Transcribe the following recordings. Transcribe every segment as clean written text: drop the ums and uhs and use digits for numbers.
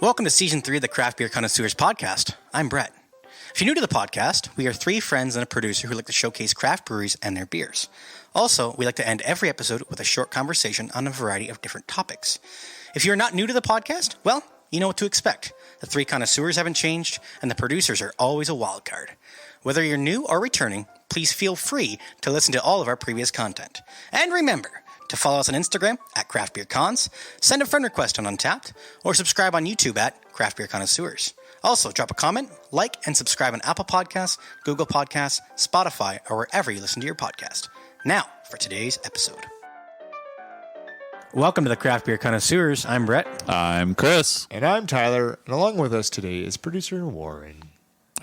Welcome to Season 3 of the Craft Beer Connoisseurs podcast. I'm Brett. If you're new to the podcast, we are three friends and a producer who like to showcase craft breweries and their beers. Also, we like to end every episode with a short conversation on a variety of different topics. If you're not new to the podcast, well, you know what to expect. The three connoisseurs haven't changed, and the producers are always a wild card. Whether you're new or returning, please feel free to listen to all of our previous content. And remember to follow us on Instagram at Craft Beer Cons, send a friend request on Untapped, or subscribe on YouTube at Craft Beer Connoisseurs. Also, drop a comment, like, and subscribe on Apple Podcasts, Google Podcasts, Spotify, or wherever you listen to your podcast. Now, for today's episode. Welcome to the Craft Beer Connoisseurs. I'm Brett. I'm Chris. And I'm Tyler. And along with us today is producer Warren.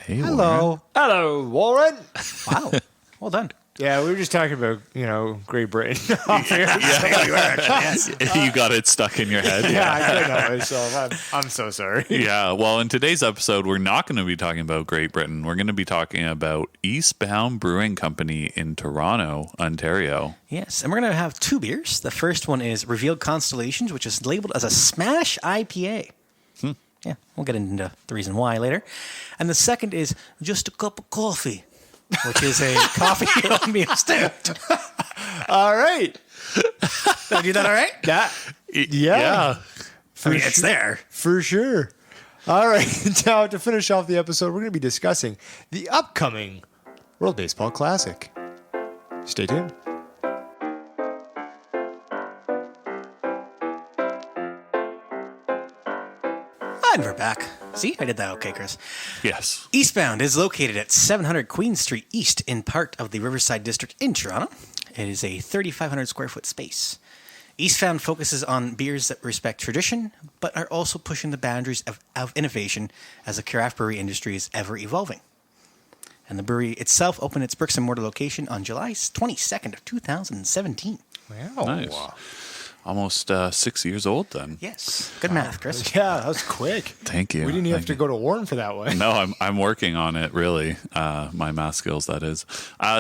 Hey, Hello. Warren. Hello, Warren. Wow. Well done. Yeah, we were just talking about, Great Britain. You got it stuck in your head. Yeah, I know myself. I'm so sorry. Yeah, well, in today's episode, we're not going to be talking about Great Britain. We're going to be talking about Eastbound Brewing Company in Toronto, Ontario. Yes, and we're going to have two beers. The first one is Revealed Constallions, which is labeled as a SMASH IPA. Yeah, we'll get into the reason why later. And the second is Justacuppacawfee, which is a coffee oatmeal stout. All right. Did I do that all right? Yeah. It's there. For sure. All right. Now, to finish off the episode, we're going to be discussing the upcoming World Baseball Classic. Stay tuned. And we're back. See, I did that okay, Chris. Yes. Eastbound is located at 700 Queen Street East in part of the Riverside District in Toronto. It is a 3,500 square foot space. Eastbound focuses on beers that respect tradition, but are also pushing the boundaries of innovation as the craft brewery industry is ever evolving. And the brewery itself opened its bricks and mortar location on July 22nd of 2017. Wow. Nice. Almost 6 years old then. Yes. Good math, Chris. Yeah, that was quick. Thank you. We didn't even have to go to Warren for that one. No, I'm working on it, really. My math skills, that is.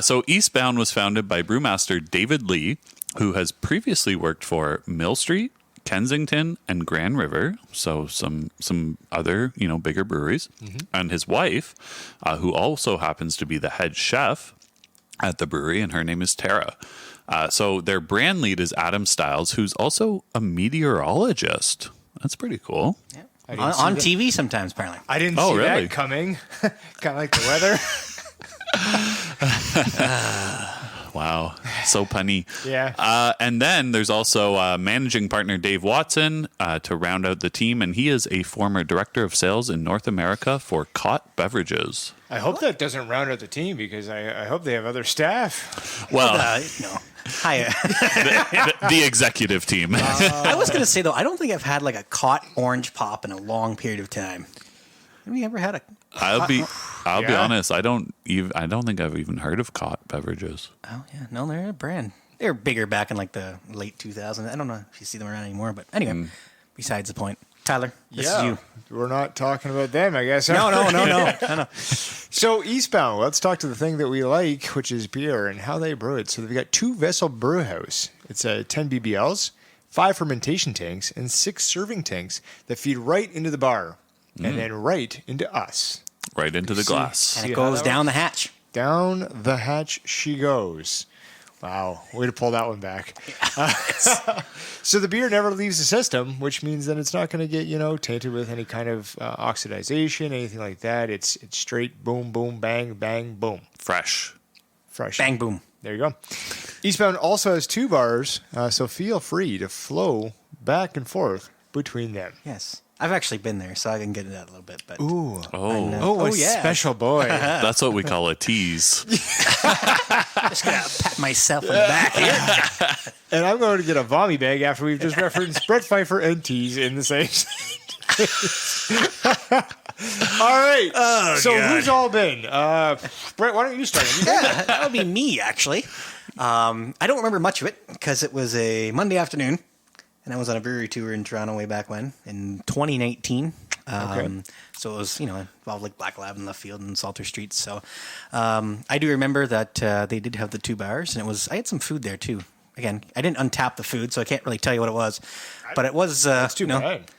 So Eastbound was founded by brewmaster David Lee, who has previously worked for Mill Street, Kensington, and Grand River. So some other, bigger breweries. Mm-hmm. And his wife, who also happens to be the head chef at the brewery, and her name is Tara. So their brand lead is Adam Stiles, who's also a meteorologist. That's pretty cool. Yeah. On TV sometimes, apparently. I didn't see that coming. Kind of like the weather. Wow. So punny. Yeah. And then there's also managing partner Dave Watson to round out the team. And he is a former director of sales in North America for Cott Beverages. I hope that doesn't round out the team because I hope they have other staff. Well, no. Hi. the executive team. I was going to say, though, I don't think I've had like a Cott orange pop in a long period of time. Have you ever had a... I'll be honest. I don't think I've even heard of Cott Beverages. Oh, yeah. No, they're a brand. They were bigger back in like the late 2000s. I don't know if you see them around anymore, but anyway, besides the point. Tyler, this is you. We're not talking about them, I guess. No. So Eastbound, let's talk to the thing that we like, which is beer and how they brew it. So they've got 2-vessel brew house. It's 10 BBLs, 5 fermentation tanks, and 6 serving tanks that feed right into the bar and then right into us. Right into the glass. And it goes down the hatch. Down the hatch she goes. Wow, way to pull that one back. So the beer never leaves the system, which means that it's not going to get, tainted with any kind of oxidization, anything like that. It's straight boom, boom, bang, bang, boom. Fresh. Bang, boom. There you go. Eastbound also has 2 bars, so feel free to flow back and forth between them. Yes. I've actually been there, so I can get into that a little bit. But Special boy. That's what we call a tease. Just going to pat myself on the back here. And I'm going to get a vommy bag after we've just referenced Brett Pfeiffer and tease in the same All right. Oh, so God. Who's all been? Brett, why don't you start? That would be me, actually. I don't remember much of it because it was a Monday afternoon. And I was on a brewery tour in Toronto way back when, in 2019. So it was, involved like Black Lab in Left Field and Salter Streets. So I do remember that they did have the 2 bars, and I had some food there too. Again, I didn't untap the food, so I can't really tell you what it was. But it was, That's too bad.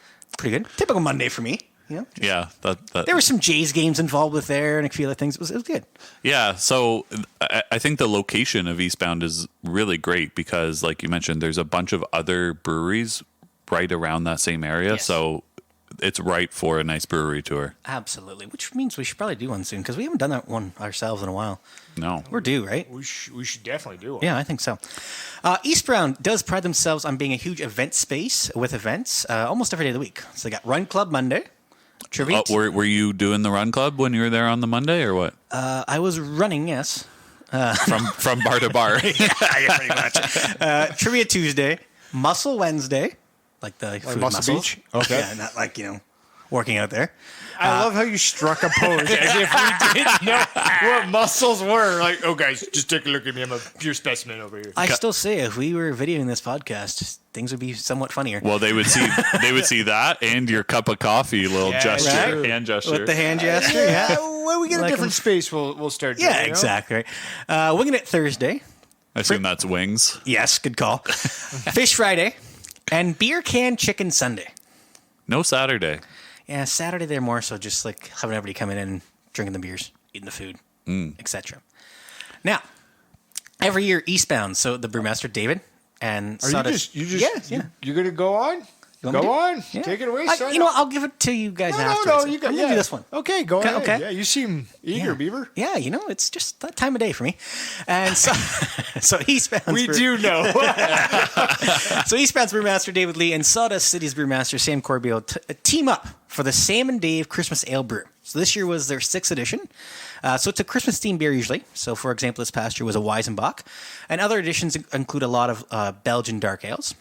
pretty good. Typical Monday for me. You know? Yeah, that There were some Jays games involved with there and a few other things. It was good. Yeah, so I think the location of Eastbound is really great because, like you mentioned, there's a bunch of other breweries right around that same area. Yes. So it's right for a nice brewery tour. Absolutely. Which means we should probably do one soon because we haven't done that one ourselves in a while. No. We're due, right? We should definitely do it. Yeah, I think so. Eastbound does pride themselves on being a huge event space with events almost every day of the week. So they got Run Club Monday, Trivia. Were you doing the run club when you were there on the Monday or what? I was running, yes. From bar to bar. Yeah, pretty much. Trivia Tuesday, Muscle Wednesday, like the food Muscle muscles. Beach? Okay. Yeah, not like, working out there. I love how you struck a pose as if we didn't know what muscles were. Like, oh, guys, just take a look at me. I'm a pure specimen over here. I still say if we were videoing this podcast, things would be somewhat funnier. Well, they would see that and your cup of coffee little gesture, right? hand gesture. With the hand gesture, yeah. When we get a Like different space, we'll start doing Yeah, it, you know? exactly. Right. Winging It Thursday. I assume that's wings. Yes, good call. Fish Friday. And Beer Can Chicken Sunday. No Saturday. Yeah, Saturday they're more so just like having everybody come in and drinking the beers, eating the food, etc. Now, every year Eastbound, so the brewmaster David and Are you're gonna go on? You want me Go to? on. Yeah. Take it away, son. You know what? I'll give it to you guys afterwards. No, I'm gonna do this one. Okay, go ahead. okay. Yeah, you seem eager, Beaver. Yeah, it's just that time of day for me. And so, so Eastbound's We do know. So Eastbound's brewmaster David Lee and Sawdust City's brewmaster Sam Corbio team up for the Sam and Dave Christmas Ale Brew. So this year was their 6th edition. So it's a Christmas themed beer usually. So for example, this past year was a Weizenbach. And other editions include a lot of Belgian dark ales.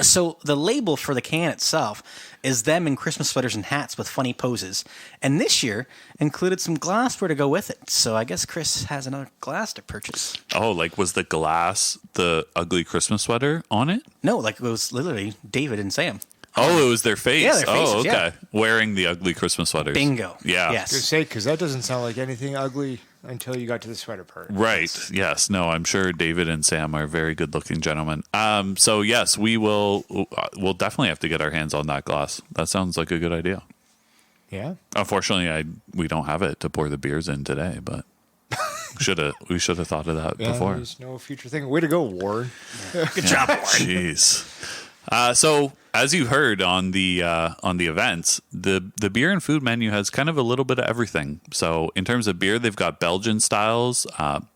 So the label for the can itself is them in Christmas sweaters and hats with funny poses. And this year included some glassware to go with it. So I guess Chris has another glass to purchase. Oh, like was the glass the ugly Christmas sweater on it? No, like it was literally David and Sam. Oh, it was their face. Yeah, their faces, oh, okay. yeah. Wearing the ugly Christmas sweaters. Bingo. Yeah. Yes. Good say, because that doesn't sound like anything ugly until you got to the sweater part. Right. Yes. No, I'm sure David and Sam are very good looking gentlemen. So yes, we'll definitely have to get our hands on that glass. That sounds like a good idea. Yeah. Unfortunately, we don't have it to pour the beers in today, but we should have thought of that before. There's no future thing. Way to go, Warren. Good job, Warren. Jeez. So as you heard on the events, the beer and food menu has kind of a little bit of everything. So in terms of beer, they've got Belgian styles,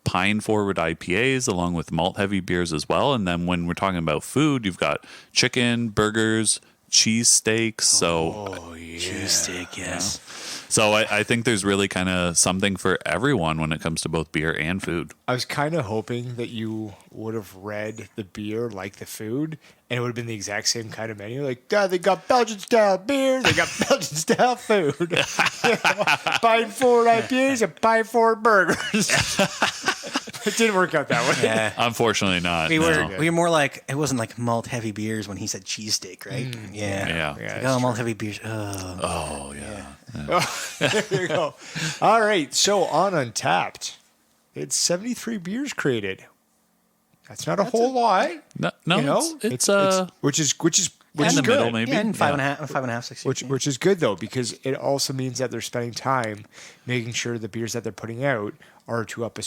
pine forward IPAs, along with malt heavy beers as well. And then when we're talking about food, you've got chicken, burgers, cheese steaks. Cheese steak, yes. So I think there's really kind of something for everyone when it comes to both beer and food. I was kind of hoping that you would have read the beer like the food, and it would have been the exact same kind of menu. Like, God, they got Belgian style beer, they got Belgian style food. Pine forward IPAs and pine forward burgers. It didn't work out that way. Yeah. Unfortunately not. We no. were more like, it wasn't like malt heavy beers when he said cheesesteak, right? Yeah. Yeah. It's like, malt heavy beers. Oh. Oh, yeah. There you go. All right. So on Untapped, it's 73 beers created. That's not a whole lot. No, You know, it's which is in the good. middle maybe. Yeah, and five and a half, 6 years. Which is good though, because it also means that they're spending time making sure the beers that they're putting out are up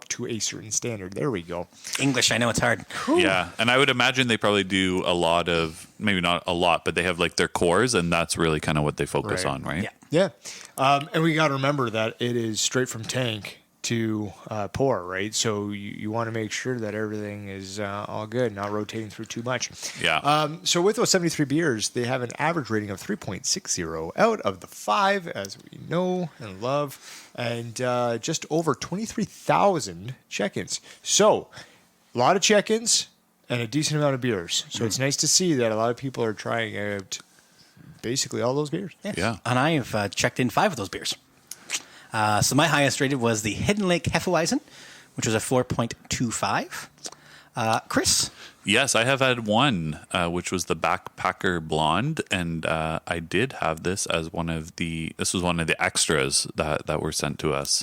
to a certain standard. There we go. English, I know it's hard. Yeah, and I would imagine they probably do a lot of, maybe not a lot, but they have like their cores, and that's really kind of what they focus Right. on, right? Yeah. Yeah. And we got to remember that it is straight from tank to pour, right? So you want to make sure that everything is all good, not rotating through too much. Yeah. So with those 73 beers, they have an average rating of 3.60 out of the 5, as we know and love, and just over 23,000 check-ins. So a lot of check-ins and a decent amount of beers. So it's nice to see that a lot of people are trying out basically all those beers. Yeah. And I've checked in 5 of those beers. So my highest rated was the Hidden Lake Hefeweizen, which was a 4.25. Chris? Yes, I have had one, which was the Backpacker Blonde, and I did have this as one of the extras that were sent to us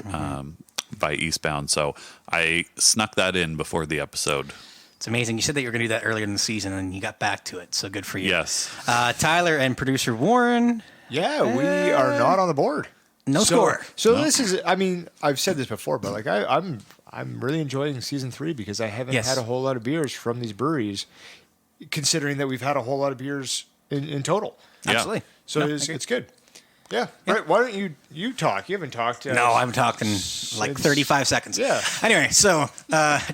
by Eastbound. So I snuck that in before the episode. It's amazing. You said that you were going to do that earlier in the season, and you got back to it. So good for you. Yes. Tyler and producer Warren. Yeah, we are not on the board. No score. So this is, I mean, I've said this before, but like I'm really enjoying season 3 because I haven't had a whole lot of beers from these breweries, considering that we've had a whole lot of beers in total. Yeah. Absolutely. So it's good. Yeah. Right. Why don't you talk? You haven't talked. No, I haven't talked in like 35 seconds. Yeah. Anyway, so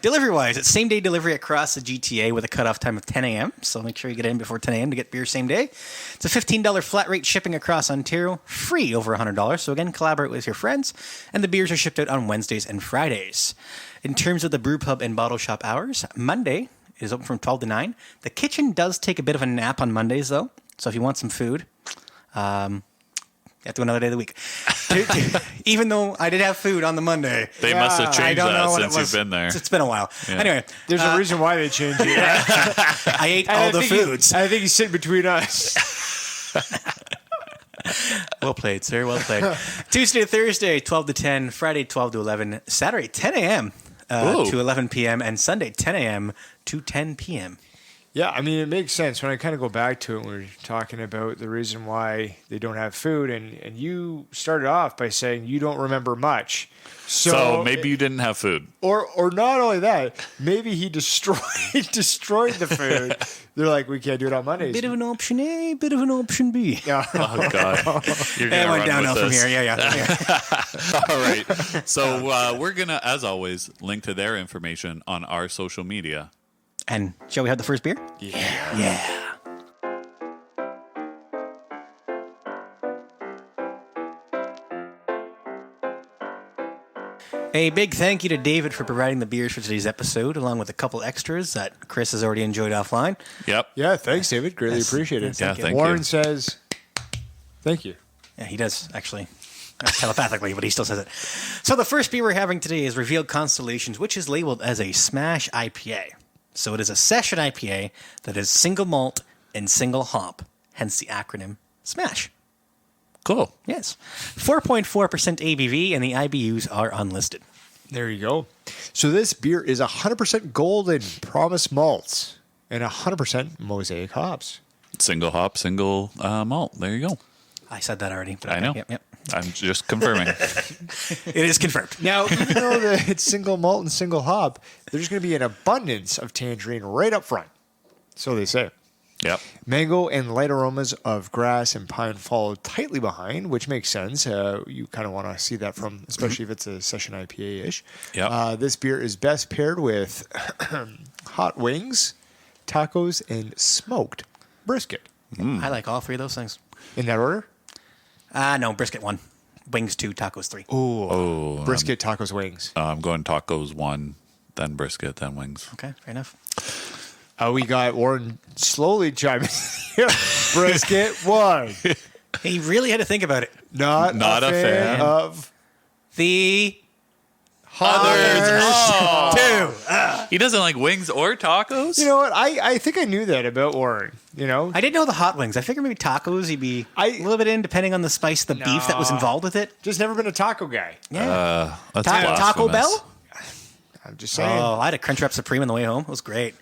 delivery-wise, it's same-day delivery across the GTA with a cutoff time of 10 a.m. So make sure you get in before 10 a.m. to get beer same day. It's a $15 flat rate shipping across Ontario, free over $100. So again, collaborate with your friends. And the beers are shipped out on Wednesdays and Fridays. In terms of the brew pub and bottle shop hours, Monday is open from 12 to 9. The kitchen does take a bit of a nap on Mondays, though. So if you want some food... you have to go another day of the week. Even though I did have food on the Monday. They must have changed that since you've been there. It's been a while. Yeah. Anyway. There's a reason why they changed it. I ate all the foods. I think he's sitting between us. Well played, sir. Well played. Tuesday to Thursday, 12 to 10. Friday, 12 to 11. Saturday, 10 a.m. To 11 p.m. And Sunday, 10 a.m. to 10 p.m. Yeah, I mean, it makes sense. When I kind of go back to it, we were talking about the reason why they don't have food, and you started off by saying you don't remember much. So maybe you didn't have food. Or not only that, maybe he destroyed the food. They're like, we can't do it on Mondays. Bit of an option A, bit of an option B. Yeah. Oh, God. You're I going went to run downhill with from this. here. Yeah. All right. So we're going to, as always, link to their information on our social media. And shall we have the first beer? Yeah. Yeah. A big thank you to David for providing the beers for today's episode, along with a couple extras that Chris has already enjoyed offline. Yep. Yeah, thanks, David. Greatly appreciate it. Yeah, thank Warren you. says, thank you. Yeah, he does, actually. Telepathically, but he still says it. So the first beer we're having today is Revealed Constellations, which is labeled as a SMASH IPA. So it is a session IPA that is single malt and single hop, hence the acronym SMASH. Cool. Yes. 4.4% ABV, and the IBUs are unlisted. There you go. So this beer is 100% golden promise malts and 100% mosaic hops. Single hop, single malt. There you go. I said that already. But I know. Yep. I'm just confirming. It is confirmed. Now, even though that it's single malt and single hop, there's going to be an abundance of tangerine right up front. So they say. Yep. Mango and light aromas of grass and pine follow tightly behind, which makes sense. You kind of want to see that from, especially if it's a session IPA-ish. Yep. This beer is best paired with hot wings, tacos, and smoked brisket. I like all three of those things. In that order? No, brisket 1. Wings 2, tacos 3. Oh, brisket, tacos, wings. I'm going tacos 1, then brisket, then wings. Okay, fair enough. We got Warren slowly chiming in. Brisket 1. He really had to think about it. Not a fan of The Others. 2. He doesn't like wings or tacos? You know what? I think I knew that about Warren. You know, I didn't know the hot wings. I figured maybe tacos he'd be a little bit in, depending on the spice of the beef that was involved with it. just never been a taco guy. Yeah. That's Taco blasphemous. Bell? I'm just saying. Oh, I had a Crunchwrap Supreme on the way home. It was great.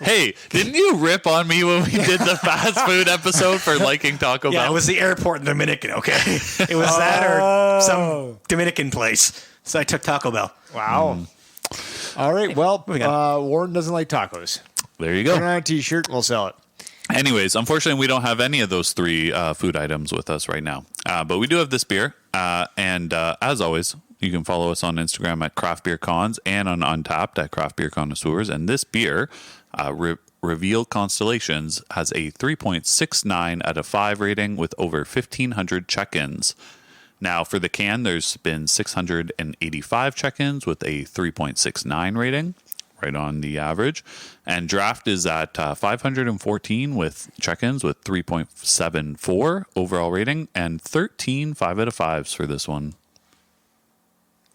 Hey, didn't you rip on me when we did the fast food episode for liking Taco Yeah, Bell? it was the airport in Dominican, okay? It was that or some Dominican place. So I took Taco Bell. Wow. All right. Well, Moving on. Warren doesn't like tacos. There you Put it go. on a T-shirt and we'll sell it. Anyways, unfortunately, we don't have any of those 3 food items with us right now. But we do have this beer. And as always, you can follow us on Instagram at Craft Beer Cons and on Untapped at Craft Beer Connoisseurs. And this beer, Revealed Constellations, has a 3.69 out of 5 rating with over 1,500 check-ins. Now, for the can, there's been 685 check-ins with a 3.69 rating, right on the average. And draft is at 514 with check-ins with 3.74 overall rating and 13 5 out of 5s for this one.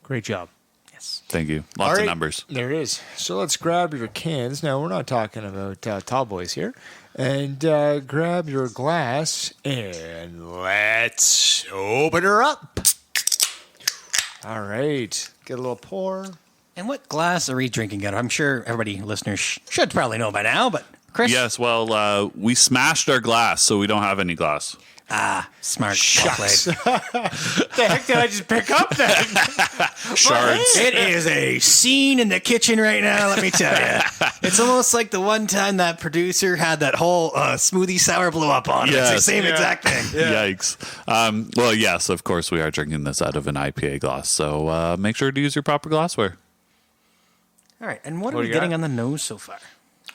Great job. Yes. Thank you. All Lots right, of numbers. There it is. So let's grab your cans. Now, we're not talking about tall boys here. And grab your glass and let's open her up. All right. Get a little pour. And what glass are we drinking out of? I'm sure everybody, listeners, should probably know by now, but Chris? Yes, well, we smashed our glass, so we don't have any glass. Ah, smart. Shucks. Well played. The heck did I just pick up then? Shards. It is a scene in the kitchen right now, let me tell you. It's almost like the one time that producer had that whole smoothie sour blow up on it. It's the Yes. same exact thing. Yikes. Well, yes, of course, we are drinking this out of an IPA glass, so make sure to use your proper glassware. All right, and what are What we do you got? getting on the nose so far?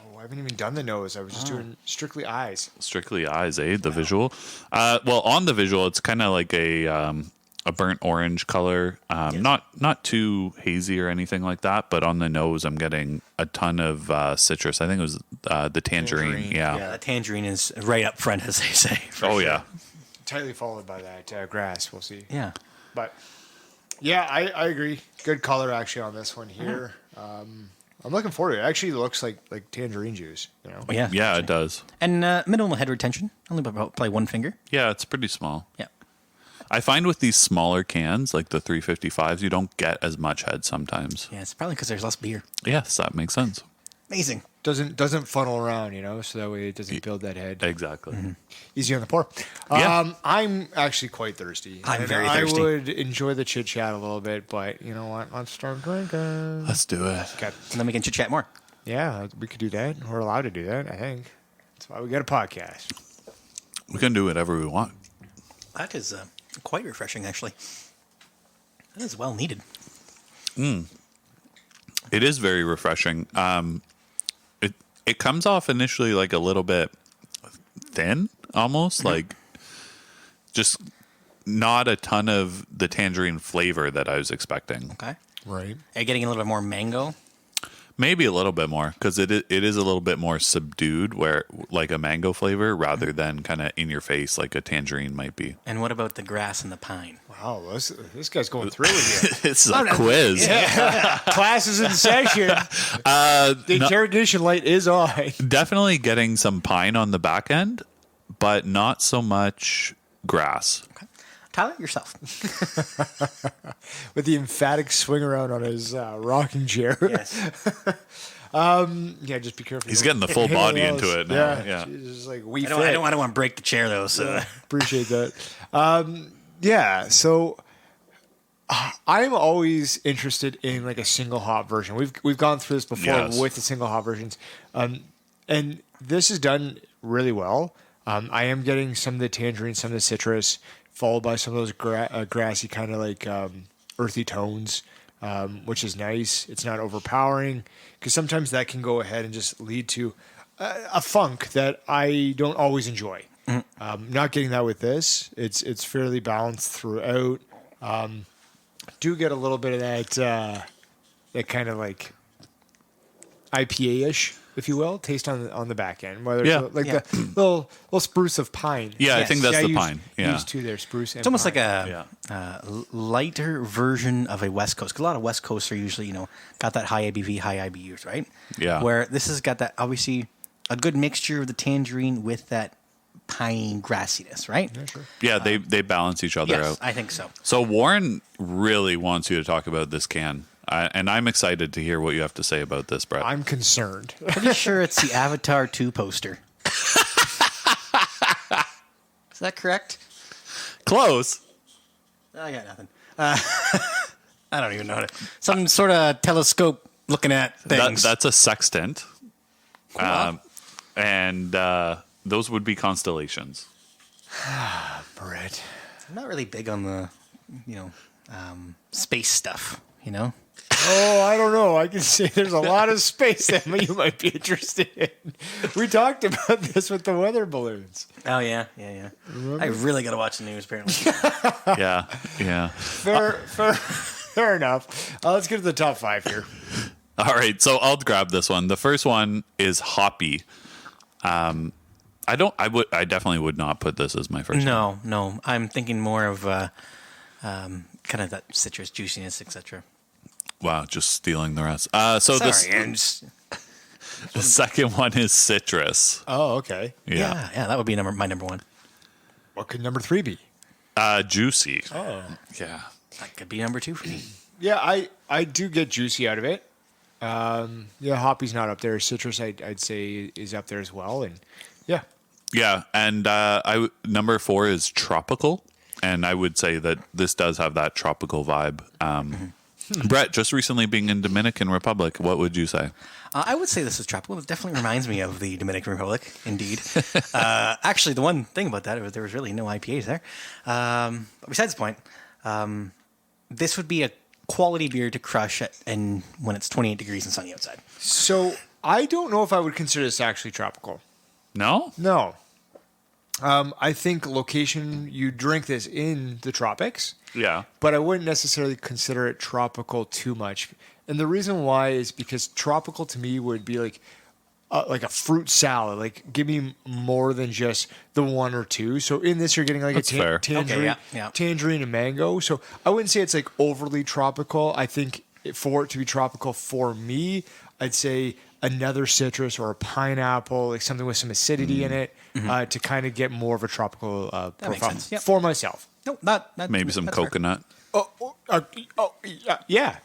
Oh, I haven't even done the nose. I was just doing strictly eyes. Strictly eyes, eh? The visual. Well, on the visual, it's kind of like a burnt orange color. Not too hazy or anything like that, but on the nose, I'm getting a ton of citrus. I think it was the tangerine. Yeah, the tangerine is right up front, as they say. Oh, yeah. Tightly followed by that grass. We'll see. Yeah. But yeah, I agree. Good color actually on this one here. I'm looking forward to it. It actually looks like tangerine juice. You know. Oh, yeah. Yeah, it does. And minimal head retention, only about probably one finger. Yeah, it's pretty small. Yeah. I find with these smaller cans, like the 355s, you don't get as much head sometimes. Yeah, it's probably because there's less beer. Yes, that makes sense. Amazing. Doesn't funnel around, so that way it doesn't build that head. Exactly. Easy on the pour. Yeah. I'm actually quite thirsty. I'm And very thirsty. I would enjoy the chit chat a little bit, but you know what? Let's start drinking. Let's do it. Okay. And then we can chit chat more. Yeah, we could do that. We're allowed to do that, I think. That's why we got a podcast. We can do whatever we want. That is quite refreshing, actually. That is well needed. It is very refreshing. It comes off initially like a little bit thin, almost like just not a ton of the tangerine flavor that I was expecting. Okay. Right. Are you getting a little bit more mango? Maybe a little bit more because it is a little bit more subdued, where like a mango flavor rather than kind of in your face like a tangerine might be. And what about the grass and the pine? Wow, this guy's going through with It's a quiz. you. Class is in session. The interrogation light is on. Definitely getting some pine on the back end, but not so much grass. Okay. Tyler, yourself. With the emphatic swing around on his rocking chair. Yes. Yeah, just be careful. He's You getting the full don't body hit into those. it now. Yeah. It's like we I fit. don't want to break the chair, though. So Appreciate that. Yeah, so I'm always interested in like a single hop version. We've gone through this before Yes. with the single hop versions, and this is done really well. I am getting some of the tangerine, some of the citrus, followed by some of those grassy kind of like earthy tones, which is nice. It's not overpowering because sometimes that can go ahead and just lead to a funk that I don't always enjoy. Not getting that with this. It's fairly balanced throughout. Do get a little bit of that kind of like IPA-ish, if you will, taste on the back end. Whether Yeah. it's like the little spruce of pine. Yeah, I think that's the use, pine. Yeah. Use two there, spruce. it's almost like Yeah. a lighter version of a West Coast. 'Cause a lot of West Coasts are usually, got that high ABV, high IBUs, right? Yeah. Where this has got that, obviously, a good mixture of the tangerine with that pine grassiness, right? Yeah, sure. Yeah, they balance each other Yes, out. I think so. So Warren really wants you to talk about this can, and I'm excited to hear what you have to say about this, Brett. I'm concerned. Pretty sure it's the Avatar 2 poster. Is that correct? Close. I got nothing. I don't even know. Some sort of telescope looking at things. That's a sextant, and those would be constellations. Brett. I'm not really big on the, space stuff, Oh, I don't know. I can see there's a lot of space that you might be interested in. We talked about this with the weather balloons. Oh, yeah. I really got to watch the news, apparently. Yeah. Fair enough. Let's get to the top 5 here. All right, so I'll grab this one. The first one is hoppy. I definitely would not put this as my first one. No. I'm thinking more of kind of that citrus juiciness, etc. Wow, just stealing the rest. Sorry, The second one is citrus. Oh, okay. Yeah. Yeah, that would be my number one. What could number 3 be? Juicy. Oh. Yeah. That could be number 2 for me. Yeah, I do get juicy out of it. Hoppy's not up there. Citrus, I'd say, is up there as well. And yeah. Yeah, and number 4 is tropical, and I would say that this does have that tropical vibe. Brett, just recently being in Dominican Republic, what would you say? I would say this is tropical. It definitely reminds me of the Dominican Republic, indeed. Actually, the one thing about that was there was really no IPAs there. Besides the point, this would be a quality beer to crush when it's 28 degrees and sunny outside. So I don't know if I would consider this actually tropical. No? No. I think location, you drink this in the tropics. Yeah. But I wouldn't necessarily consider it tropical too much. And the reason why is because tropical to me would be like a fruit salad. Like, give me more than just the one or two. So in this, you're getting like That's fair. tangerine, Okay, tangerine and mango. So I wouldn't say it's like overly tropical. I think for it to be tropical for me, I'd say another citrus or a pineapple, like something with some acidity in it, to kind of get more of a tropical profile Yep. for myself. No, not Maybe some that's fair. coconut. Yeah.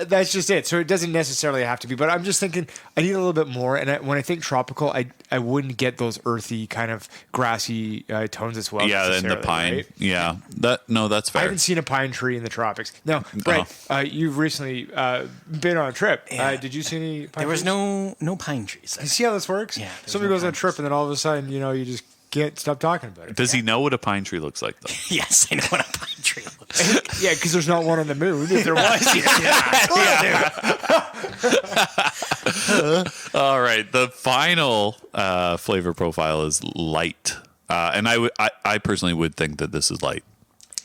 That's just it. So it doesn't necessarily have to be, but I'm just thinking I need a little bit more. And when I think tropical, I wouldn't get those earthy kind of grassy tones as well. Yeah, and the pine. Right? Yeah, that's I fair. haven't seen a pine tree in the tropics. Now, Brett, you've recently been on a trip. Yeah. Did you see any pine There was trees? no pine trees. You see how this works? Yeah, there's Somebody no goes on a pine trip and then all of a sudden, you just can't stop talking about it. Does he know what a pine tree looks like, though? Yes, I know what a pine tree looks like. Yeah, because there's not one on the moon. If there was, All right. The final flavor profile is light. And I personally would think that this is light.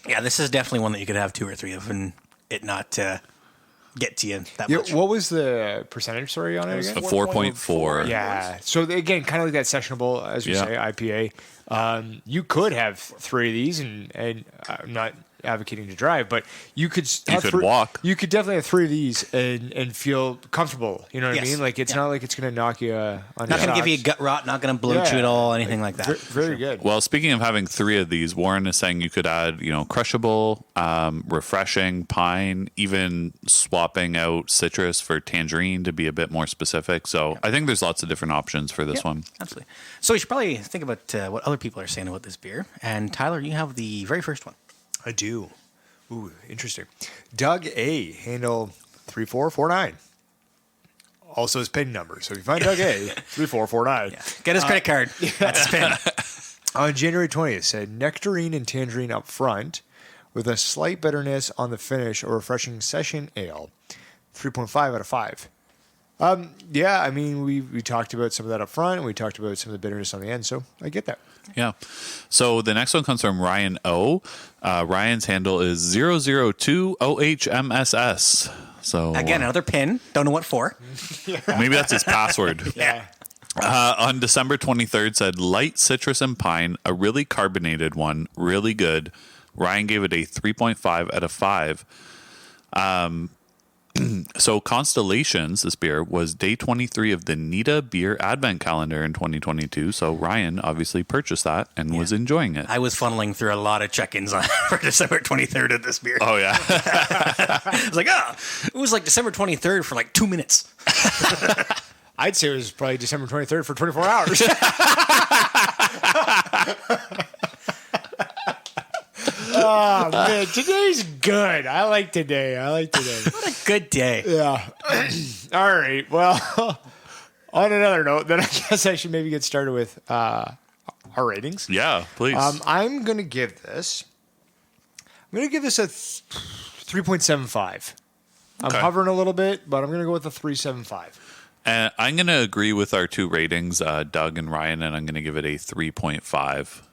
Yeah, this is definitely one that you could have 2 or 3 of and it not get to you that much. What was the percentage, sorry, on it again? A 4.4. Yeah. So again, kind of like that sessionable, as you say, IPA. You could have 3 of these, and I'm not advocating to drive, but you could walk. You could definitely have 3 of these and feel comfortable. You know what I Yes. mean? Like it's not like it's going to knock you on Not going to give you a gut rot, not going to bloat you at all, anything like that. Very good. Well, speaking of having 3 of these, Warren is saying you could add, crushable, refreshing, pine, even swapping out citrus for tangerine to be a bit more specific. So I think there's lots of different options for this one. Absolutely. So we should probably think about what other people are saying about this beer. And Tyler, you have the very first one. I do. Ooh, interesting. Doug A, handle 3449. Also his PIN number. So if you find Doug A, 3449. Yeah. Get his credit card. That's his pin. On January 20th, said nectarine and tangerine up front with a slight bitterness on the finish, a refreshing session ale. 3.5 out of 5. Yeah, I mean, we talked about some of that up front, and we talked about some of the bitterness on the end, so I get that. Yeah. So the next one comes from Ryan O. Ryan's handle is 002OHMSS. So Again, another pin. Don't know what for. maybe that's his password. Yeah. On December 23rd, said light citrus and pine, a really carbonated one, really good. Ryan gave it a 3.5 out of 5. So Constellations, this beer, was day 23 of the Nita Beer Advent Calendar in 2022. So Ryan obviously purchased that and was enjoying it. I was funneling through a lot of check-ins for December 23rd of this beer. Oh, yeah. I was like, it was like December 23rd for like 2 minutes. I'd say it was probably December 23rd for 24 hours. Oh, man, today's good. I like today. What a good day. Yeah. All right. Well, on another note, then I guess I should maybe get started with our ratings. Yeah, please. I'm going to give this a 3.75. I'm Okay. hovering a little bit, but I'm going to go with a 3.75. And I'm going to agree with our 2 ratings, Doug and Ryan, and I'm going to give it a 3.5.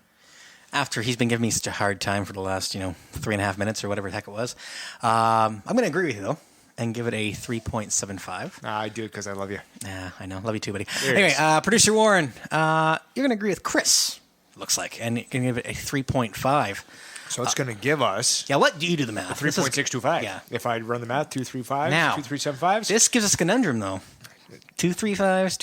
After he's been giving me such a hard time for the last, 3.5 minutes or whatever the heck it was, I'm going to agree with you, though, and give it a 3.75. I do it because I love you. Yeah, I know. Love you too, buddy. There it Anyway, is. Producer Warren, you're going to agree with Chris, looks like, and you're going to give it a 3.5. So it's going to give us Yeah, what do you do the math? This is- 3.625. Yeah. If I run the math, 235, Now, 2.375. This gives us a conundrum, though. 2.35s,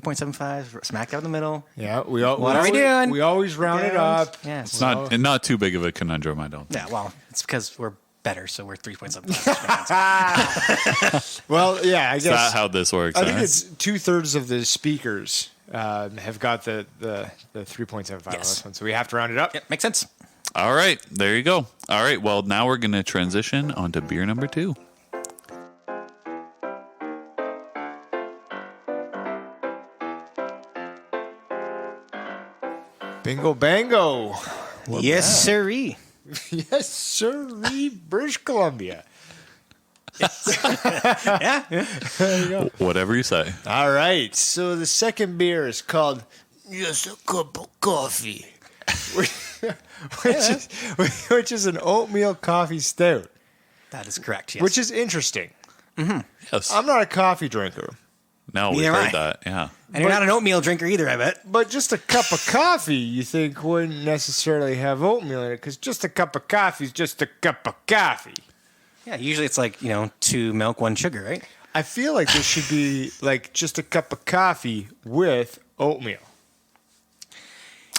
3.75s, smack down in the middle. Yeah, What are we doing? We always round it up. Yeah, It's not too big of a conundrum, I don't think. Yeah, well, it's because we're better, so we're 3.75. Well, yeah, I guess. Is that how this works? I think it's 2/3 of the speakers have got the 3.75 on this one, so we have to round it up. Yep, makes sense. All right, there you go. All right, well, now we're going to transition onto beer number 2. Bingo bango. Yes, sirree. Yes, sir. British Columbia. Yeah. There you go. Whatever you say. All right. So the second beer is called Just a Cup of Coffee, which is an oatmeal coffee stout, That is correct, yes. which is interesting. Yes. I'm not a coffee drinker, No, we've Neither am heard I. that. Yeah. and you're not an oatmeal drinker either, I bet. but just a cup of coffee you think wouldn't necessarily have oatmeal in it because just a cup of coffee is just a cup of coffee. Yeah, usually it's like, 2 milk, 1 sugar, right? I feel like this should be like just a cup of coffee with oatmeal.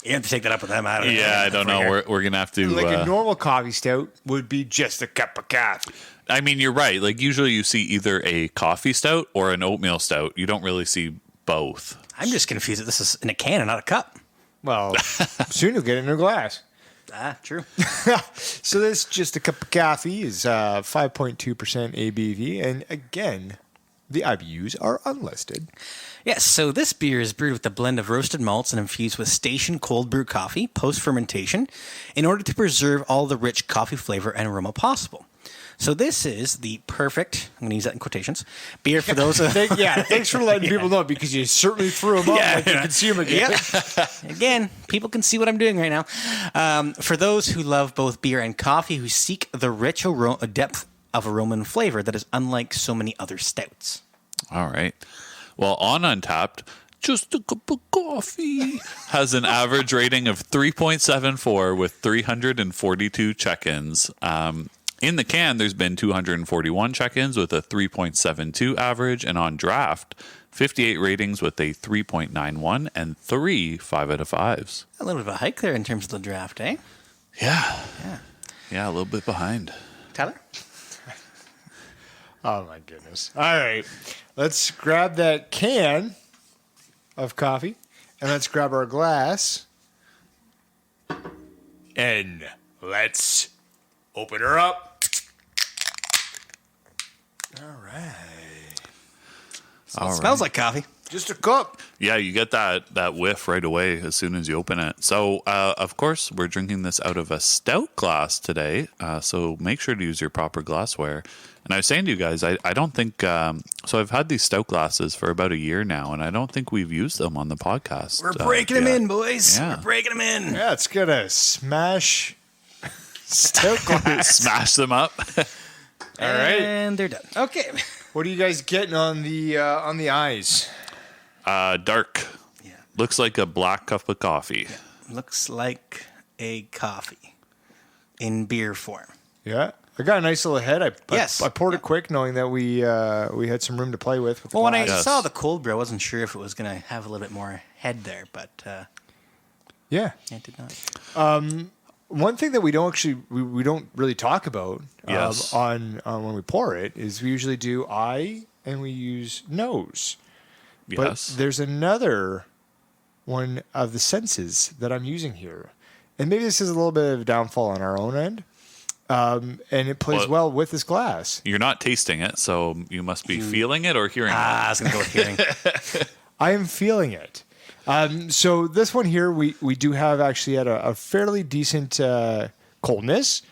You have to take that up with them. I don't know. Yeah, I don't know. We're going to have to. Like a normal coffee stout would be just a cup of coffee. I mean, you're right. Like, usually you see either a coffee stout or an oatmeal stout. You don't really see both. I'm just confused that this is in a can and not a cup. Well, soon you'll get it in a glass. Ah, true. So this just a cup of coffee is 5.2% ABV, and again, the IBUs are unlisted. Yes, so this beer is brewed with a blend of roasted malts and infused with station cold brew coffee post-fermentation in order to preserve all the rich coffee flavor and aroma possible. So this is the perfect, I'm going to use that in quotations, beer for those... Thanks for letting people know because you certainly threw them up like you consume again. Again, people can see what I'm doing right now. For those who love both beer and coffee, who seek the rich depth of aroma and flavor that is unlike so many other stouts. All right. Well, on Untapped, Just a Cup of Coffee has an average rating of 3.74 with 342 check-ins. In the can, there's been 241 check-ins with a 3.72 average, and on draft, 58 ratings with a 3.91 and 3 5 out of 5s. A little bit of a hike there in terms of the draft, eh? Yeah, a little bit behind. Tyler? Oh, my goodness. All right. Let's grab that can of coffee, and let's grab our glass, and let's open her up. All right. It smells like coffee. Just a cup. Yeah, you get that whiff right away as soon as you open it. So, of course, we're drinking this out of a stout glass today. So make sure to use your proper glassware. And I was saying to you guys, I don't think... so I've had these stout glasses for about a year now, and I don't think we've used them on the podcast. We're breaking them in, boys. Yeah. We're breaking them in. Yeah, it's going to smash stout glass. Smash them up. All right. And they're done. Okay. What are you guys getting on the eyes? Dark. Yeah. Looks like a black cup of coffee. Looks like a coffee in beer form. Yeah. I got a nice little head. I poured it quick, knowing that we had some room to play with the Well, when I glass. Yes. saw the cold brew, I wasn't sure if it was going to have a little bit more head there, but Yeah. it did not. One thing that we don't really talk about Yes. on when we pour it is we usually do eye and we use nose. But Yes. there's another one of the senses that I'm using here. And maybe this is a little bit of a downfall on our own end. And it plays well with this glass. You're not tasting it, so you must be feeling it or hearing I was going to go with hearing. I am feeling it. So this one here, we do have actually at a fairly decent coldness.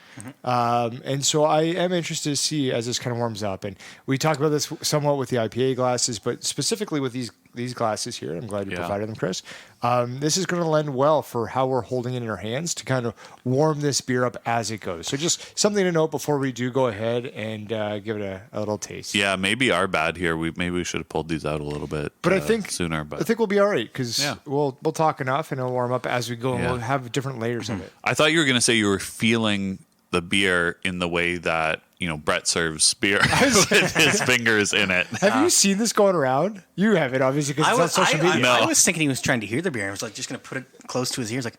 And so I am interested to see as this kind of warms up. And we talked about this somewhat with the IPA glasses, but specifically with these glasses here. I'm glad you provided them, Chris. This is going to lend well for how we're holding it in our hands to kind of warm this beer up as it goes. So just something to note before we do go ahead and give it a little taste. Yeah, maybe our bad here. Maybe we should have pulled these out a little bit But I think sooner. But I think we'll be all right because Yeah. we'll talk enough and it'll warm up as we go. And Yeah. we'll have different layers of it. I thought you were going to say you were feeling the beer in the way that, Brett serves beer with his fingers in it. Have you seen this going around? You have it, obviously, because it's on social media. I was thinking he was trying to hear the beer. I was like, just going to put it close to his ears, like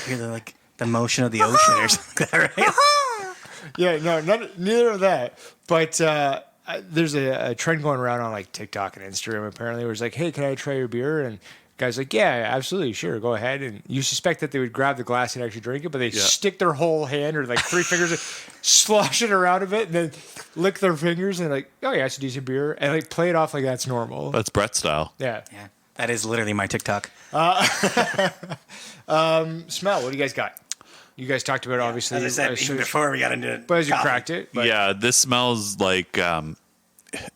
hear the motion of the ocean or something like that, right? neither of that. But there's a trend going around on like TikTok and Instagram apparently where it's like, hey, can I try your beer? And guys like, yeah, absolutely, sure, go ahead. And you suspect that they would grab the glass and actually drink it, but they stick their whole hand or like 3 fingers, slosh it around a bit, and then lick their fingers and like, oh yeah, it's a decent beer, and like play it off like that's normal. That's Brett style. Yeah. That is literally my TikTok. Smell. What do you guys got? You guys talked about obviously. As I said even before we got into it. But as you cracked it. But. Yeah, this smells like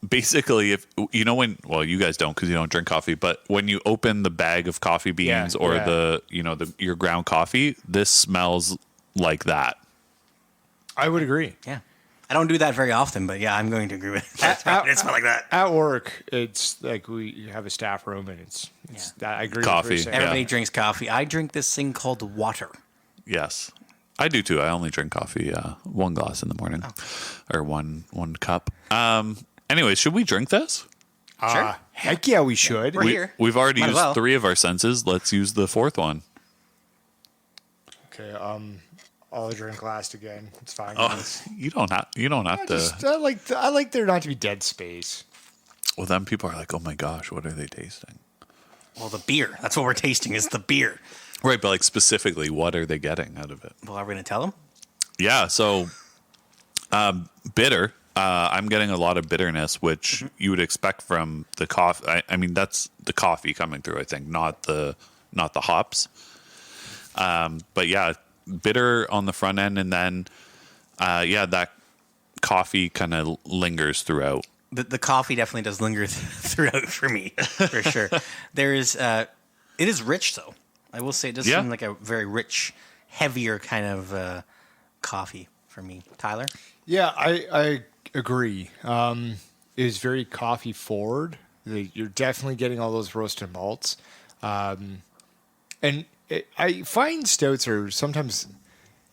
basically if you know when. Well, you guys don't because you don't drink coffee. But when you open the bag of coffee beans or your ground coffee, this smells like that. I would agree. Yeah. I don't do that very often, but yeah, I'm going to agree with it. It smells like that. At work, it's like we have a staff room, and it's I agree. Coffee. With Everybody drinks coffee. I drink this thing called water. Yes, I do too. I only drink coffee 1 glass in the morning, or one cup. Anyway, should we drink this? Sure. Heck yeah, we should. We're here. We've already Might as used well. 3 of our senses. Let's use the 4th one. Okay. I'll drink last again. It's fine. Oh, you don't have to. I like there not to be dead space. Well, then people are like, "Oh my gosh, what are they tasting?" Well, the beer. That's what we're tasting is the beer. Right, but like specifically, what are they getting out of it? Well, are we going to tell them? Yeah, so bitter. I'm getting a lot of bitterness, which you would expect from the coffee. I mean, that's the coffee coming through. I think not the hops. But yeah, bitter on the front end, and then that coffee kind of lingers throughout. The coffee definitely does linger throughout for me, for sure. It is rich though. I will say it does seem like a very rich, heavier kind of coffee for me. Tyler? Yeah, I agree. It is very coffee forward. You're definitely getting all those roasted malts. And I find stouts are sometimes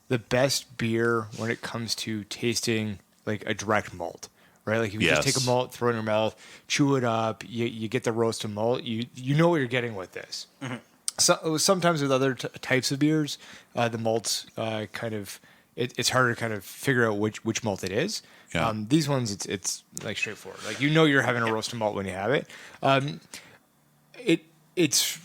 the best beer when it comes to tasting like a direct malt, right? Like if you just take a malt, throw it in your mouth, chew it up, you get the roasted malt, you know what you're getting with this. Mm-hmm. So sometimes with other types of beers, the malts kind of it's harder to kind of figure out which malt it is. Yeah. These ones it's like straightforward. Like you know you're having a roasted malt when you have it. It's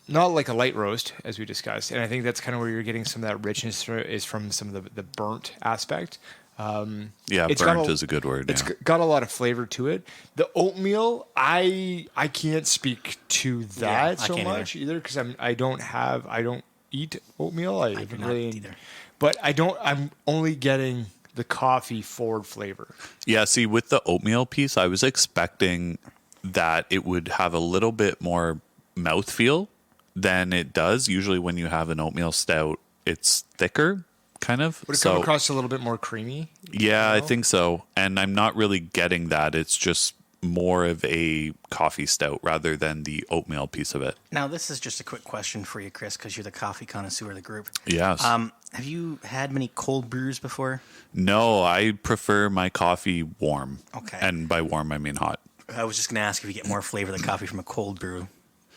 not like a light roast, as we discussed, and I think that's kind of where you're getting some of that richness is from some of the burnt aspect. Burnt is a good word. It's got a lot of flavor to it. The oatmeal, I can't speak to that so much either because I don't eat oatmeal. I haven't really either. But I'm only getting the coffee forward flavor. Yeah, see, with the oatmeal piece, I was expecting that it would have a little bit more mouthfeel than it does. Usually when you have an oatmeal stout, it's thicker, kind of. Would it come across a little bit more creamy? Yeah, I think so. And I'm not really getting that. It's just more of a coffee stout rather than the oatmeal piece of it. Now, this is just a quick question for you, Chris, because you're the coffee connoisseur of the group. Yes. Have you had many cold brews before? No, I prefer my coffee warm. Okay. And by warm, I mean hot. I was just going to ask if you get more flavor of the coffee from a cold brew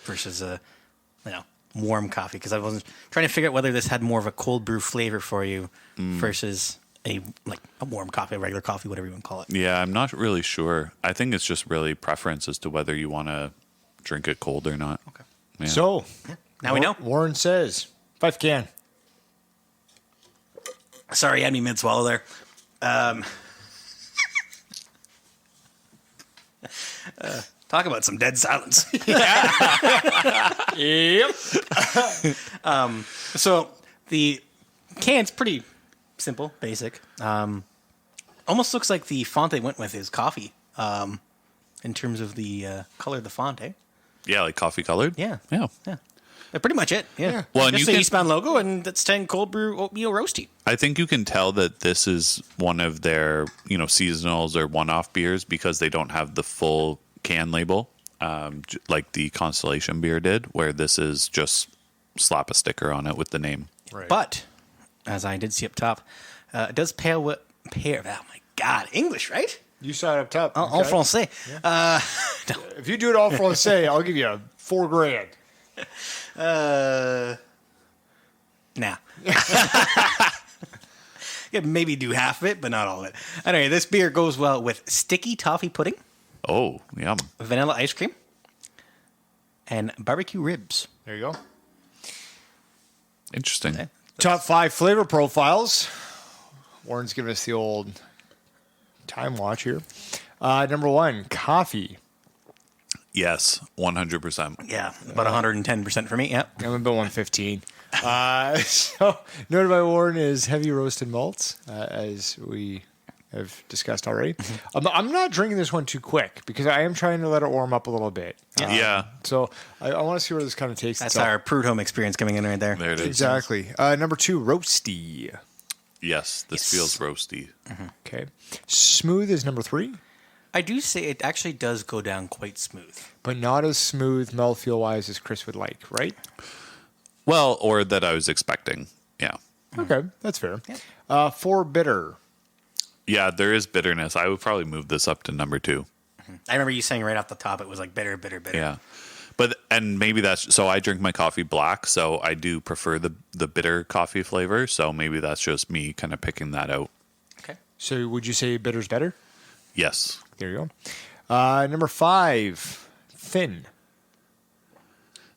versus a warm coffee, because I wasn't trying to figure out whether this had more of a cold brew flavor for you versus a warm coffee, a regular coffee, whatever you want to call it. Yeah, I'm not really sure. I think it's just really preference as to whether you want to drink it cold or not. Okay. Yeah. So, now we know. Warren says, 5 can. Sorry, you had me mid-swallow there. Talk about some dead silence. Yep. So the can's pretty simple, basic. Almost looks like the font they went with is coffee in terms of the color of the font, eh? Yeah, like coffee colored? Yeah. Yeah. That's pretty much it. Yeah. Well, and just the Eastbound logo, and that's 10 cold brew oatmeal roasty. I think you can tell that this is one of their, seasonals or one-off beers because they don't have the full can label, like the Constellation beer did, where this is just slap a sticker on it with the name. Right. But, as I did see up top, it does pair with... oh my God, English, right? You saw it up top. En français. Yeah. If you do it all français, I'll give you $4,000. Nah. Yeah, maybe do half of it, but not all of it. Anyway, this beer goes well with sticky toffee pudding, Oh, yum. vanilla ice cream, and barbecue ribs. There you go. Interesting. Okay. Top 5 flavor profiles. Warren's giving us the old time watch here. Number 1, coffee. Yes, 100%. Yeah, about 110% for me. Yeah. I'm about 115. So noted by Warren is heavy roasted malts, as we have discussed already. I'm not drinking this one too quick because I am trying to let it warm up a little bit. Yeah, So I want to see where this kind of takes That's itself. our Prud'homme experience coming in right there. there it is. Exactly. Number 2, roasty. Yes, this feels roasty. Okay. Smooth is number 3, I do say it actually does go down quite smooth. but not as smooth mouthfeel wise as Chris would like, right? Well, or that I was expecting. Yeah. Okay, that's fair. 4, bitter. Yeah, there is bitterness. I would probably move this up to number 2. I remember you saying right off the top it was like bitter, bitter, bitter. Yeah. But, and maybe that's, so I drink my coffee black, so I do prefer the bitter coffee flavor. So maybe that's just me kind of picking that out. Okay. So would you say bitter's better? Yes. There you go. Number 5, thin.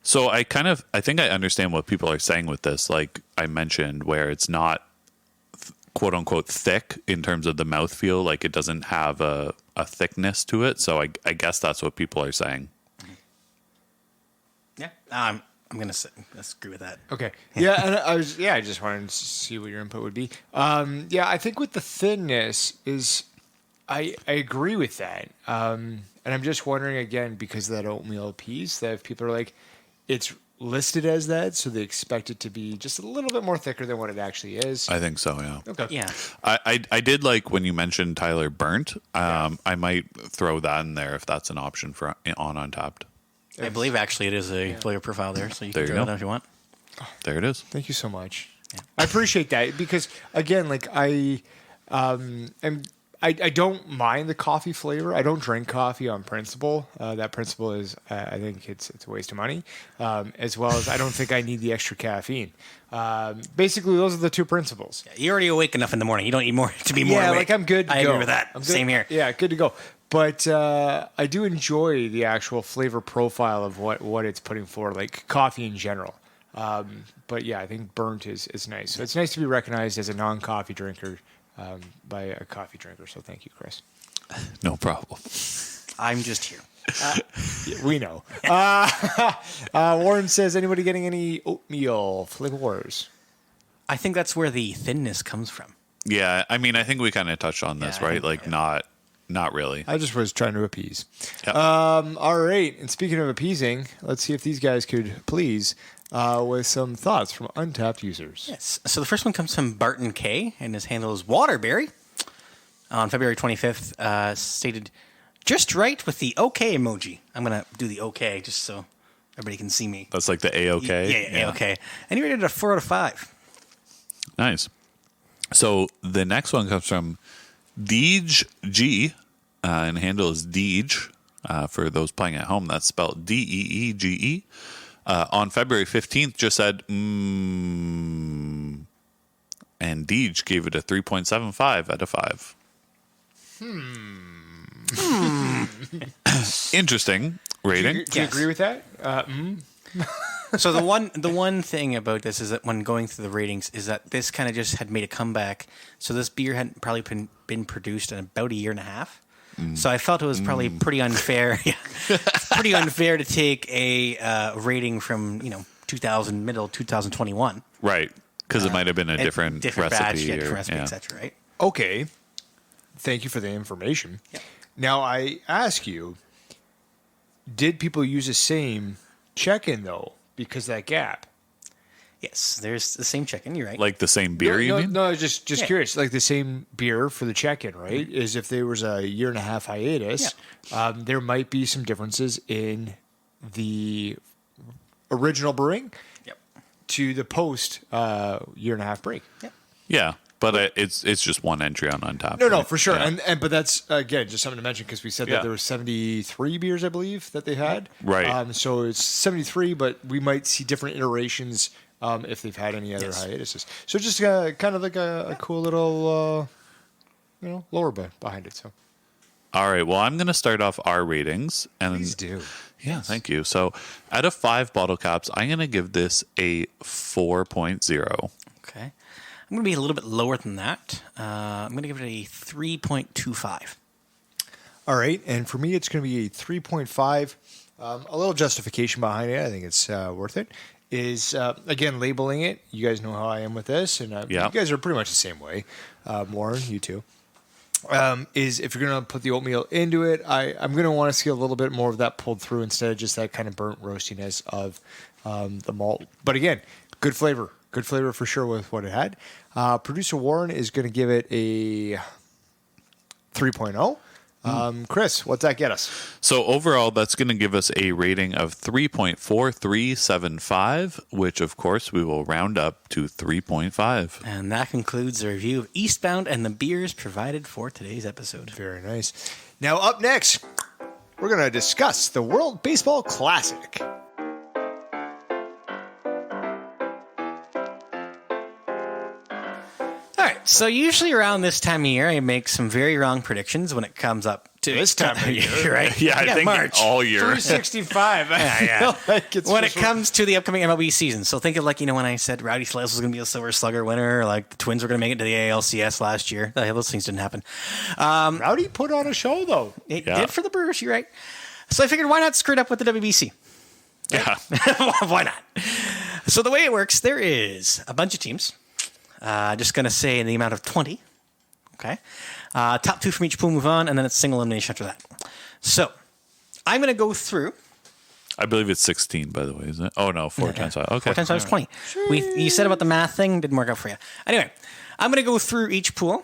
So I think I understand what people are saying with this. Like I mentioned, where it's not quote unquote thick in terms of the mouthfeel, like it doesn't have a thickness to it. So I guess that's what people are saying. Yeah. I'm gonna agree with that. Okay. Yeah, and I just wanted to see what your input would be. Yeah, I think with the thinness is, I agree with that. And I'm just wondering again, because of that oatmeal piece, that if people are like, it's listed as that, so they expect it to be just a little bit more thicker than what it actually is. I think so. Yeah. Okay. Yeah. I did like when you mentioned Tyler Burnt. I might throw that in there if that's an option for on Untapped. I believe actually it is a flavor profile there, so you There can you throw go. it if you want. There it is. Thank you so much. Yeah. I appreciate that because again, like I don't mind the coffee flavor. I don't drink coffee on principle. That principle is, I think it's a waste of money, as well as I don't think I need the extra caffeine. Basically, those are the two principles. Yeah, you're already awake enough in the morning. You don't need more to be more Yeah, awake. like I'm good to I go. agree with that. I'm good. Same here. Yeah, good to go. But I do enjoy the actual flavor profile of what it's putting forward, like coffee in general. But yeah, I think burnt is nice. So it's nice to be recognized as a non-coffee drinker by a coffee drinker. So thank you, Chris. No problem. I'm just here. Yeah, we know. Warren says, anybody getting any oatmeal flavors? I think that's where the thinness comes from. Yeah, I mean, I think we kind of touched on this, Yeah, I right? think- Like not really. I just was trying to appease. Yep. All right. And speaking of appeasing, let's see if these guys could please with some thoughts from untapped users. Yes. So the first one comes from Barton K, and his handle is Waterberry. On February 25th, stated, just right with the OK emoji. I'm going to do the OK just so everybody can see me. That's like the A-OK? Yeah, OK. And he rated it a 4 out of 5. Nice. So the next one comes from Deej G, and handle is Deej. For those playing at home, that's spelled Deege. On February 15th, just said, and Deej gave it a 3.75 out of 5. Interesting rating. Do you agree with that? So the one thing about this is that when going through the ratings is that this kind of just had made a comeback. So this beer hadn't probably been produced in about a year and a half. So I felt it was probably pretty unfair. Yeah, pretty unfair to take a rating from 2021. Right. Because it might have been a different batch, recipe. different or, recipe, yeah. etc. Right? Okay. Thank you for the information. Yeah. Now, I ask you, did people use the same check-in, though, because of that gap? Yes, there's the same check-in. You're right. Like the same beer, you mean? No, I was just Yeah. curious. Like the same beer for the check-in, right? Is if there was a year and a half hiatus, there might be some differences in the original brewing Yep. to the post year and a half break. Yep. Yeah. But it's just one entry on Untapped. No, right? for sure. Yeah. And but that's again just something to mention because we said Yeah. that there were 73 beers, I believe, that they had. Right. So it's 73, but we might see different iterations if they've had any other hiatuses. So just kind of like a cool little, lower behind it. So. All right. Well, I'm going to start off our ratings. And Please do. Yeah, thank you. So out of 5 bottle caps, I'm going to give this a 4.0. Okay. I'm going to be a little bit lower than that. I'm going to give it a 3.25. All right. And for me, it's going to be a 3.5. A little justification behind it. I think it's worth it. Is, again, labeling it. You guys know how I am with this. And you guys are pretty much the same way. Warren, you too. Is if you're going to put the oatmeal into it, I'm going to want to see a little bit more of that pulled through instead of just that kind of burnt roastiness of the malt. But again, good flavor for sure with what it had. Producer Warren is going to give it a 3.0. Chris, what's that get us? So overall, that's going to give us a rating of 3.4375, which of course we will round up to 3.5. And that concludes the review of Eastbound and the beers provided for today's episode. Very nice. Now up next, we're going to discuss the World Baseball Classic. All right, so usually around this time of year, I make some very wrong predictions when it comes up to This time of year, right? Yeah, I think March. all year. 365. Yeah. Like it's When it comes to the upcoming MLB season. So think of when I said Rowdy Slice was going to be a Silver Slugger winner, or like the Twins were going to make it to the ALCS last year. Those things didn't happen. Rowdy put on a show, though. It did for the Brewers, you're right. So I figured, why not screw it up with the WBC? Yeah. Why not? So the way it works, there is a bunch of teams. Just going to say in the amount of 20. Okay. Top 2 from each pool move on, and then it's single elimination after that. So I'm going to go through. I believe it's 16, by the way, isn't it? Oh, no, 4 times 5. Okay. 4 times 5 is 20. You said about the math thing, didn't work out for you. Anyway, I'm going to go through each pool,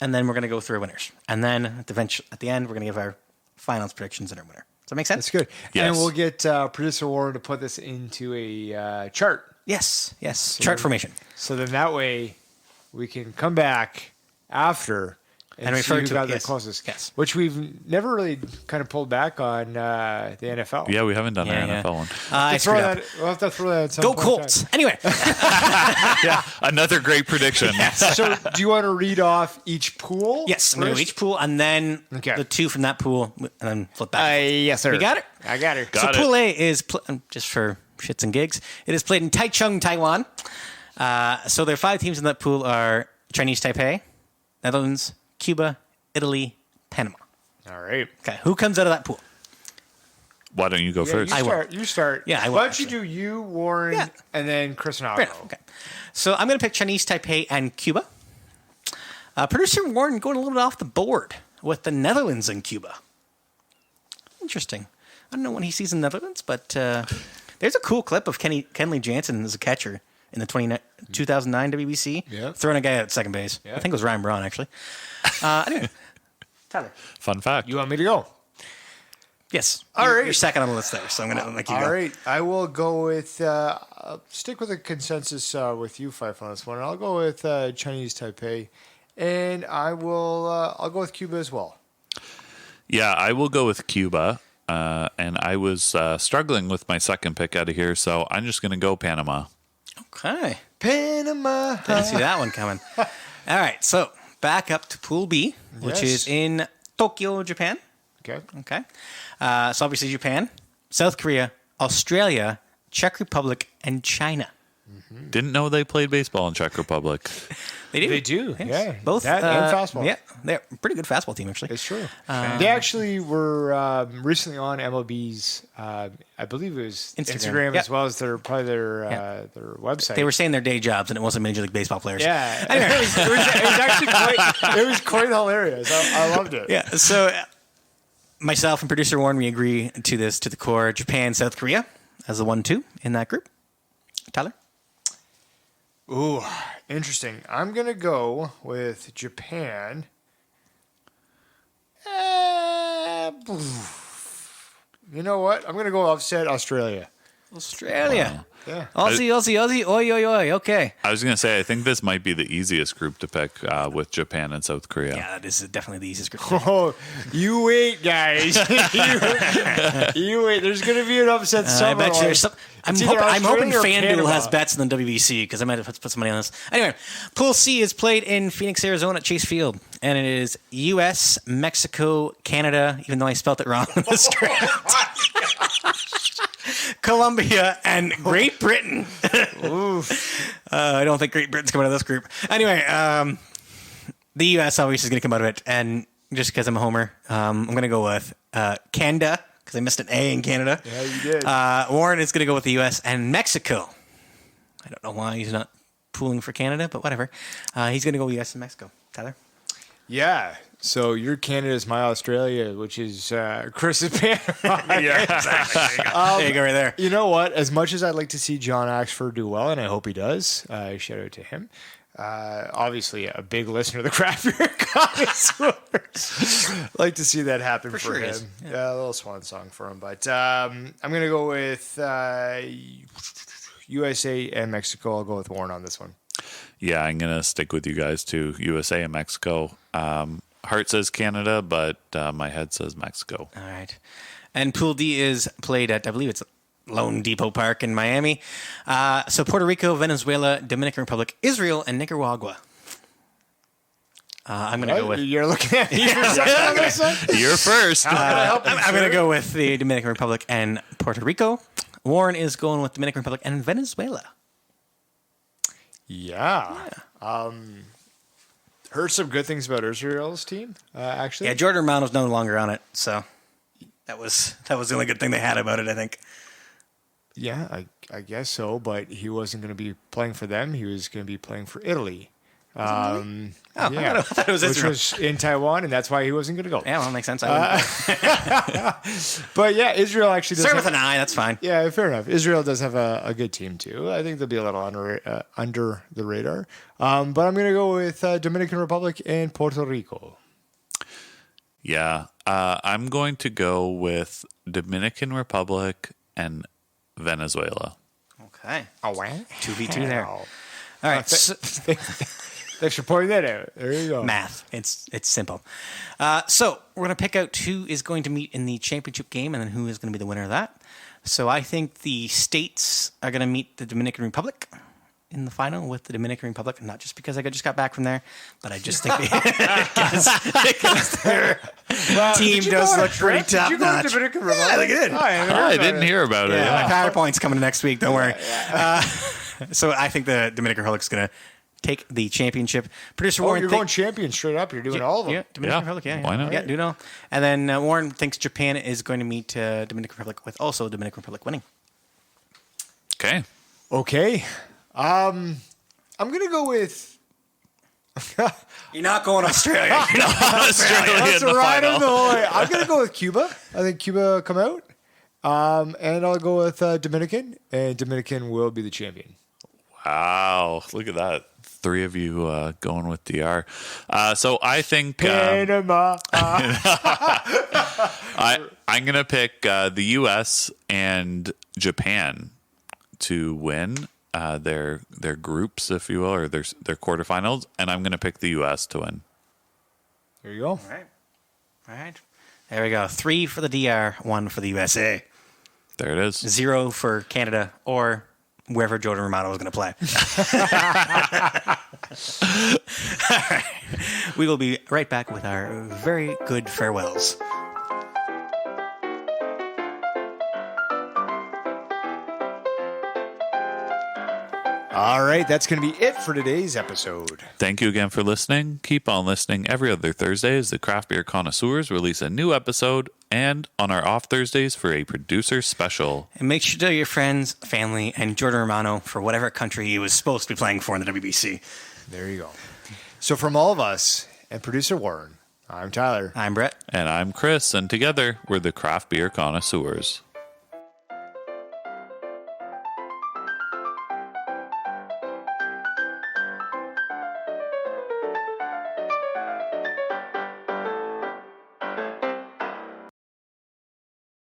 and then we're going to go through our winners. And then at the end, we're going to give our finals predictions and our winner. Does that make sense? That's good. Yes. And we'll get Producer Warren to put this into a chart. Yes. Chart formation. So then that way we can come back after and see refer who to got it. the closest. Yes. Which we've never really kind of pulled back on the NFL. Yeah, we haven't done our NFL one. I screwed up. We'll have to throw that at some Go point in Colts. time. Anyway. Yeah, another great prediction. So do you want to read off each pool? Yes, I'm going to do each pool, and then Okay. the 2 from that pool, and then flip back. Yes, sir. You got it? I got it. Got So it. Pool A is, just for shits and gigs, it is played in Taichung, Taiwan. So there are 5 teams in that pool are Chinese Taipei, Netherlands, Cuba, Italy, Panama. All right. Okay, who comes out of that pool? Why don't you go first? You start. Yeah, I will, Why don't you actually. do you, Warren, Yeah. and then Chris and I'll Fair go. enough, okay. So I'm going to pick Chinese Taipei and Cuba. Producer Warren going a little bit off the board with the Netherlands and Cuba. Interesting. I don't know when he sees the Netherlands, but there's a cool clip of Kenley Jansen as a catcher in the 2009 WBC, Yeah. throwing a guy out at second base. Yeah. I think it was Ryan Braun, actually. Anyway, Tyler. Fun fact. You want me to go? Yes. All You're right. second on the list there, so I'm going to make you go. All right. I will go with, stick with a consensus with you, Fife, on this one. I'll go with Chinese Taipei, and I'll go with Cuba as well. Yeah, I will go with Cuba. And I was struggling with my second pick out of here, so I'm just going to go Panama. Okay. Panama. Didn't see that one coming. All right, so back up to Pool B, which Yes. is in Tokyo, Japan. Okay. Okay. So obviously Japan, South Korea, Australia, Czech Republic, and China. Didn't know they played baseball in Czech Republic. They do. They do, Yes. yeah. Both That and fastball. Yeah, they're a pretty good fastball team, actually. It's true. They actually were recently on MLB's, I believe it was Instagram Yep. as well as their website. They were saying their day jobs, and it wasn't Major League Baseball players. Yeah. Anyway. it was actually quite hilarious. I loved it. Yeah. So myself and producer Warren, we agree to this to the core. Japan, South Korea as the 1-2 in that group. Tyler? Ooh, interesting. I'm going to go with Japan. You know what? I'm going to go upset Australia. Australia. Yeah. Aussie, oi, oi, oi. Okay. I was going to say, I think this might be the easiest group to pick with Japan and South Korea. Yeah, this is definitely the easiest group. Oh, you wait, guys. you wait. There's going to be an upset I somewhere. bet you there's some. I'm hoping Australia or FanDuel Canada. has bets in the WBC because I might have put some money on this. Anyway, Pool C is played in Phoenix, Arizona at Chase Field, and it is U.S., Mexico, Canada, even though I spelled it wrong in the script, Colombia, and Great Britain. I don't think Great Britain's coming out of this group. Anyway, the U.S. obviously is going to come out of it, and just because I'm a homer, I'm going to go with Canada. Because I missed an A in Canada. Yeah, you did. Warren is going to go with the U.S. and Mexico. I don't know why he's not pooling for Canada, but whatever. He's going to go with U.S. and Mexico. Tyler? Yeah. So your Canada is my Australia, which is Chris's Panama. Yeah, exactly. There you go right there. You know what? As much as I'd like to see John Axford do well, and I hope he does, shout out to him. Obviously, a big listener of the craft beer connoisseurs. Like to see that happen for sure him. is. Yeah, a little swan song for him. But I'm going to go with USA and Mexico. I'll go with Warren on this one. Yeah, I'm going to stick with you guys too. USA and Mexico. Heart says Canada, but my head says Mexico. All right. And Pool D is played at, I believe it's Lone Depot Park in Miami. So Puerto Rico, Venezuela, Dominican Republic, Israel, and Nicaragua. I'm going to go with... You're looking at me for a second. I'm gonna say? You're first. I'm going to go with the Dominican Republic and Puerto Rico. Warren is going with Dominican Republic and Venezuela. Yeah. Heard some good things about Israel's team, actually. Yeah, Jordan Romano's no longer on it, so that was the only good thing they had about it, I think. Yeah, I guess so, but he wasn't going to be playing for them. He was going to be playing for Italy. I thought it was which Israel. was in Taiwan, and that's why he wasn't going to go. Yeah, well, that makes sense. But yeah, Israel actually does Start have, with an I, that's fine. yeah, fair enough. Israel does have a good team too. I think they'll be a little under the radar. But I'm going to go with Dominican Republic and Puerto Rico. Yeah, I'm going to go with Dominican Republic and Venezuela. Okay. Oh, wow. 2v2 there. All right. Thanks for pointing that out. There you go. Math. It's simple. So we're going to pick out who is going to meet in the championship game and then who is going to be the winner of that. So I think the states are going to meet the Dominican Republic in the final with the Dominican Republic, not just because I just got back from there, but I just think because their team does look pretty top Did you go to notch. Dominican Republic? Yeah, they did. I didn't hear about it. Yeah, my PowerPoint's coming next week. Don't worry. So I think the Dominican Republic is going to take the championship. Producer Oh, Warren, you're going champion straight up. You're doing all of them. Yeah, Dominican Yeah, Republic. Yeah, why not? Yeah, do it all. And then Warren thinks Japan is going to meet Dominican Republic with also Dominican Republic winning. Okay. Okay. I'm going to go with... You're not going to Australia. You're not going to Australia. That's in the right final. on the whole way. I'm going to go with Cuba. I think Cuba come out. And I'll go with Dominican. And Dominican will be the champion. Wow. Look at that. Three of you going with DR. So I think Panama. I'm going to pick the U.S. and Japan to win their groups, if you will, or their quarterfinals. And I'm going to pick the U.S. to win. There you go. All right. There we go. 3 for the DR, 1 for the USA. There it is. 0 for Canada or wherever Jordan Romano was going to play. All right. We will be right back with our very good farewells. All right. That's going to be it for today's episode. Thank you again for listening. Keep on listening every other Thursday as the Craft Beer Connoisseurs release a new episode, and on our off Thursdays for a producer special. And make sure to tell your friends, family, and Jordan Romano for whatever country he was supposed to be playing for in the WBC. There you go. So from all of us and producer Warren, I'm Tyler. I'm Brett. And I'm Chris, and together we're the Craft Beer Connoisseurs.